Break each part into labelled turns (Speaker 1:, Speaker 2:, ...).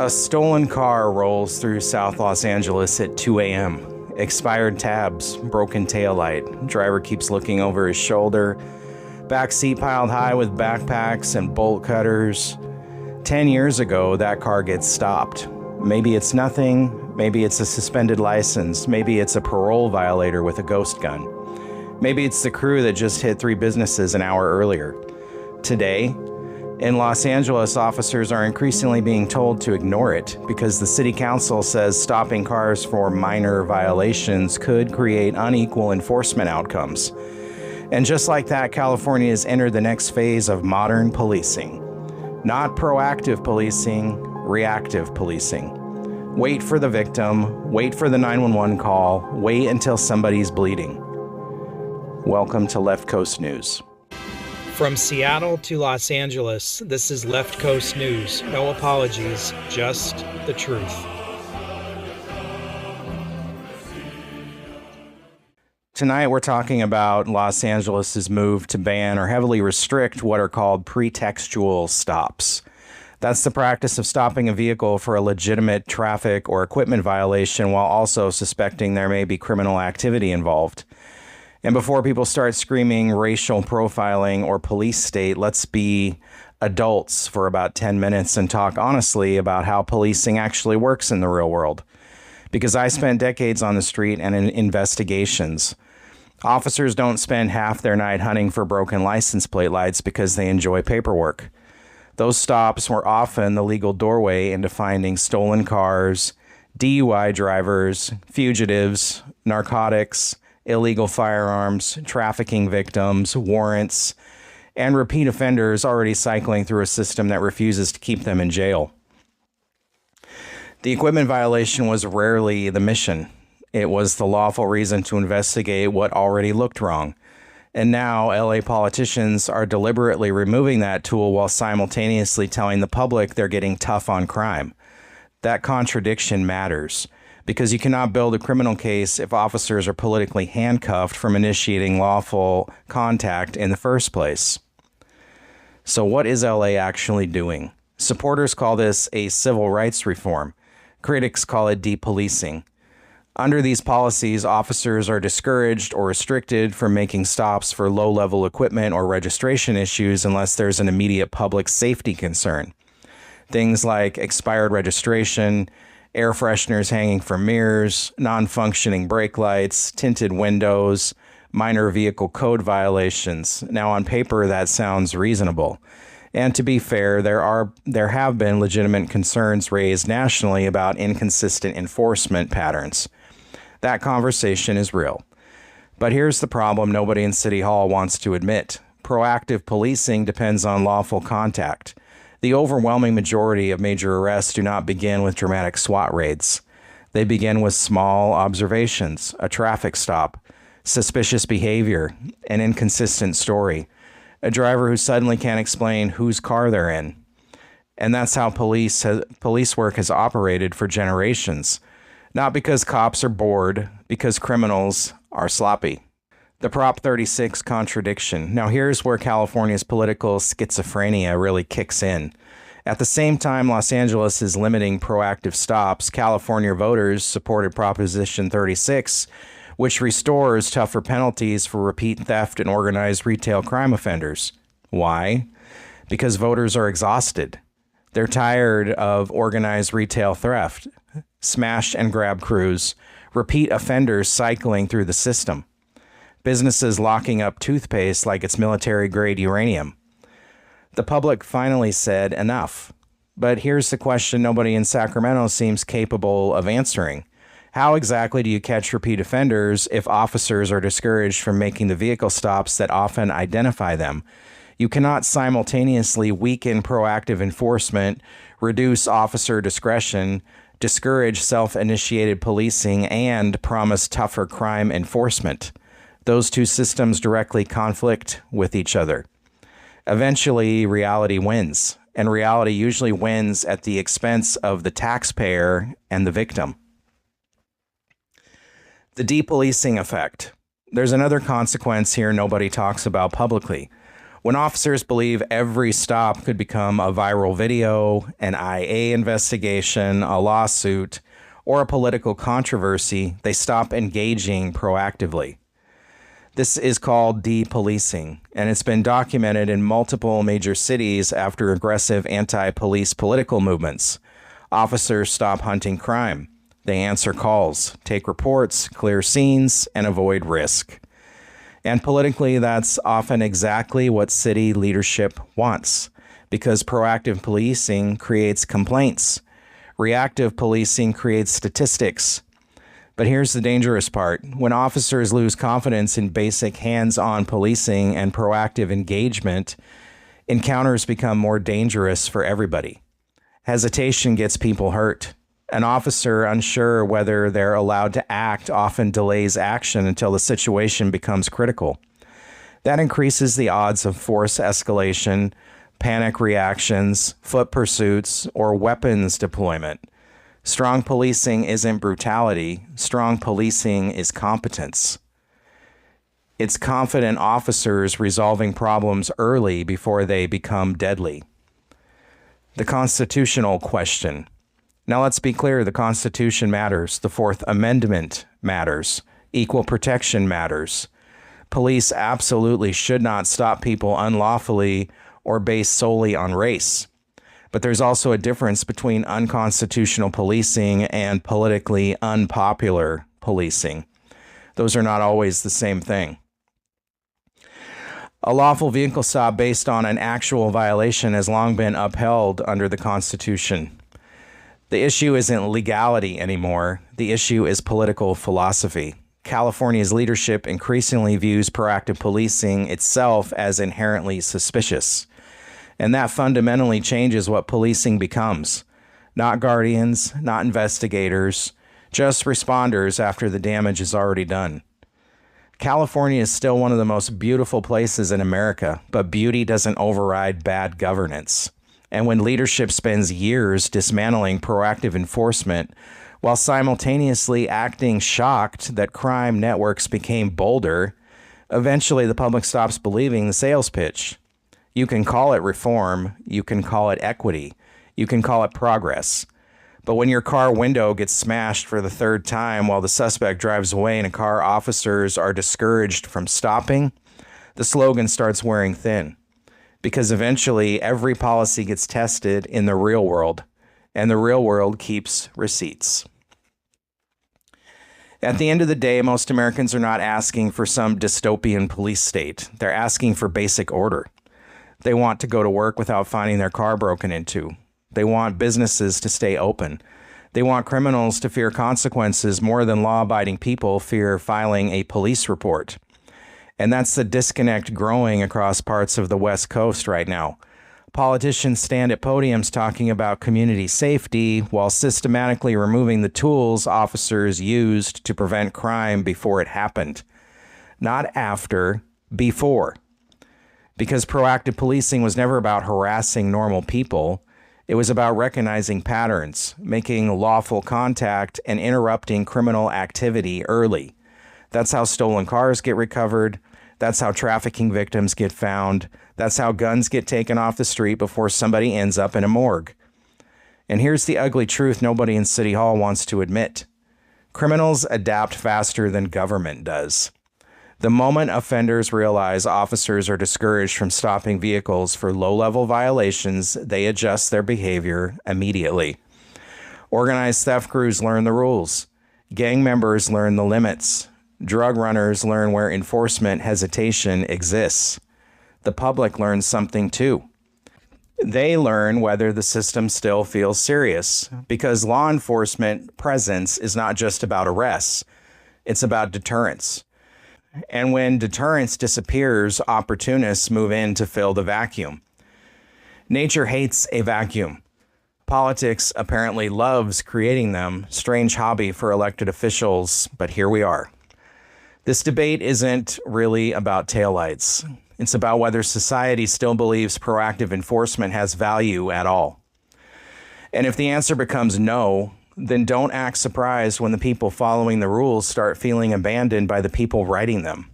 Speaker 1: A stolen car rolls through South Los Angeles at 2 a.m. Expired tabs, broken taillight. Driver keeps looking over his shoulder. Back seat piled high with backpacks and bolt cutters. 10 years ago, that car gets stopped. Maybe it's nothing. Maybe it's a suspended license. Maybe it's a parole violator with a ghost gun. Maybe it's the crew that just hit 3 businesses an hour earlier. Today, in Los Angeles, officers are increasingly being told to ignore it because the city council says stopping cars for minor violations could create unequal enforcement outcomes. And just like that, California has entered the next phase of modern policing. Not proactive policing, reactive policing. Wait for the victim, wait for the 911 call, wait until somebody's bleeding. Welcome to Left Coast News.
Speaker 2: From Seattle to Los Angeles, this is Left Coast News. No apologies, just the truth.
Speaker 1: Tonight we're talking about Los Angeles' move to ban or heavily restrict what are called pretextual stops. That's the practice of stopping a vehicle for a legitimate traffic or equipment violation while also suspecting there may be criminal activity involved. And before people start screaming racial profiling or police state, let's be adults for about 10 minutes and talk honestly about how policing actually works in the real world. Because I spent decades on the street and in investigations. Officers don't spend half their night hunting for broken license plate lights because they enjoy paperwork. Those stops were often the legal doorway into finding stolen cars, DUI drivers, fugitives, narcotics, illegal firearms, trafficking victims, warrants, and repeat offenders already cycling through a system that refuses to keep them in jail. The equipment violation was rarely the mission. It was the lawful reason to investigate what already looked wrong. And now LA politicians are deliberately removing that tool while simultaneously telling the public they're getting tough on crime. That contradiction matters. Because you cannot build a criminal case if officers are politically handcuffed from initiating lawful contact in the first place. So what is LA actually doing? Supporters call this a civil rights reform. Critics call it depolicing. Under these policies, officers are discouraged or restricted from making stops for low-level equipment or registration issues unless there's an immediate public safety concern. Things like expired registration, air fresheners hanging from mirrors, non-functioning brake lights, tinted windows, minor vehicle code violations. Now, on paper, that sounds reasonable. And to be fair, there have been legitimate concerns raised nationally about inconsistent enforcement patterns. That conversation is real. But here's the problem nobody in City Hall wants to admit. Proactive policing depends on lawful contact. The overwhelming majority of major arrests do not begin with dramatic SWAT raids. They begin with small observations, a traffic stop, suspicious behavior, an inconsistent story, a driver who suddenly can't explain whose car they're in. And that's how police work has operated for generations. Not because cops are bored, because criminals are sloppy. The Prop 36 contradiction. Now here's where California's political schizophrenia really kicks in. At the same time Los Angeles is limiting proactive stops, California voters supported Proposition 36, which restores tougher penalties for repeat theft and organized retail crime offenders. Why? Because voters are exhausted. They're tired of organized retail theft, smash and grab crews, repeat offenders cycling through the system. Businesses locking up toothpaste like it's military-grade uranium. The public finally said enough. But here's the question nobody in Sacramento seems capable of answering. How exactly do you catch repeat offenders if officers are discouraged from making the vehicle stops that often identify them? You cannot simultaneously weaken proactive enforcement, reduce officer discretion, discourage self-initiated policing, and promise tougher crime enforcement. Those two systems directly conflict with each other. Eventually, reality wins, and reality usually wins at the expense of the taxpayer and the victim. The depolicing effect. There's another consequence here nobody talks about publicly. When officers believe every stop could become a viral video, an IA investigation, a lawsuit, or a political controversy, they stop engaging proactively. This is called depolicing, and it's been documented in multiple major cities after aggressive anti-police political movements. Officers stop hunting crime. They answer calls, take reports, clear scenes, and avoid risk. And politically, that's often exactly what city leadership wants, because proactive policing creates complaints. Reactive policing creates statistics. But here's the dangerous part. When officers lose confidence in basic hands-on policing and proactive engagement, encounters become more dangerous for everybody. Hesitation gets people hurt. An officer unsure whether they're allowed to act often delays action until the situation becomes critical. That increases the odds of force escalation, panic reactions, foot pursuits, or weapons deployment. Strong policing isn't brutality. Strong policing is competence. It's confident officers resolving problems early before they become deadly. The constitutional question. Now let's be clear, the Constitution matters. The Fourth Amendment matters. Equal protection matters. Police absolutely should not stop people unlawfully or based solely on race. But there's also a difference between unconstitutional policing and politically unpopular policing. Those are not always the same thing. A lawful vehicle stop based on an actual violation has long been upheld under the Constitution. The issue isn't legality anymore. The issue is political philosophy. California's leadership increasingly views proactive policing itself as inherently suspicious. And that fundamentally changes what policing becomes. Not guardians, not investigators, just responders after the damage is already done. California is still one of the most beautiful places in America, but beauty doesn't override bad governance. And when leadership spends years dismantling proactive enforcement while simultaneously acting shocked that crime networks became bolder, eventually the public stops believing the sales pitch. You can call it reform, you can call it equity, you can call it progress. But when your car window gets smashed for the third time while the suspect drives away and car officers are discouraged from stopping, the slogan starts wearing thin. Because eventually every policy gets tested in the real world, and the real world keeps receipts. At the end of the day, most Americans are not asking for some dystopian police state. They're asking for basic order. They want to go to work without finding their car broken into. They want businesses to stay open. They want criminals to fear consequences more than law-abiding people fear filing a police report. And that's the disconnect growing across parts of the West Coast right now. Politicians stand at podiums talking about community safety while systematically removing the tools officers used to prevent crime before it happened. Not after, before. Because proactive policing was never about harassing normal people. It was about recognizing patterns, making lawful contact, and interrupting criminal activity early. That's how stolen cars get recovered. That's how trafficking victims get found. That's how guns get taken off the street before somebody ends up in a morgue. And here's the ugly truth nobody in City Hall wants to admit. Criminals adapt faster than government does. The moment offenders realize officers are discouraged from stopping vehicles for low-level violations, they adjust their behavior immediately. Organized theft crews learn the rules. Gang members learn the limits. Drug runners learn where enforcement hesitation exists. The public learns something too. They learn whether the system still feels serious, because law enforcement presence is not just about arrests. It's about deterrence. And when deterrence disappears, opportunists move in to fill the vacuum. Nature hates a vacuum. Politics apparently loves creating them. Strange hobby for elected officials, but here we are. This debate isn't really about taillights. It's about whether society still believes proactive enforcement has value at all. And if the answer becomes no, then don't act surprised when the people following the rules start feeling abandoned by the people writing them.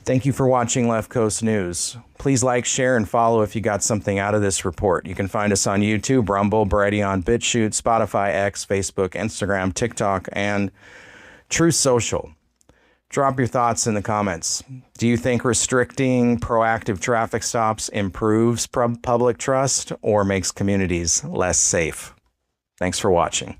Speaker 1: Thank you for watching Left Coast News. Please like, share, and follow if you got something out of this report. You can find us on YouTube, Rumble, Brighteon, BitChute, Spotify, X, Facebook, Instagram, TikTok, and Truth Social. Drop your thoughts in the comments. Do you think restricting proactive traffic stops improves public trust or makes communities less safe? Thanks for watching.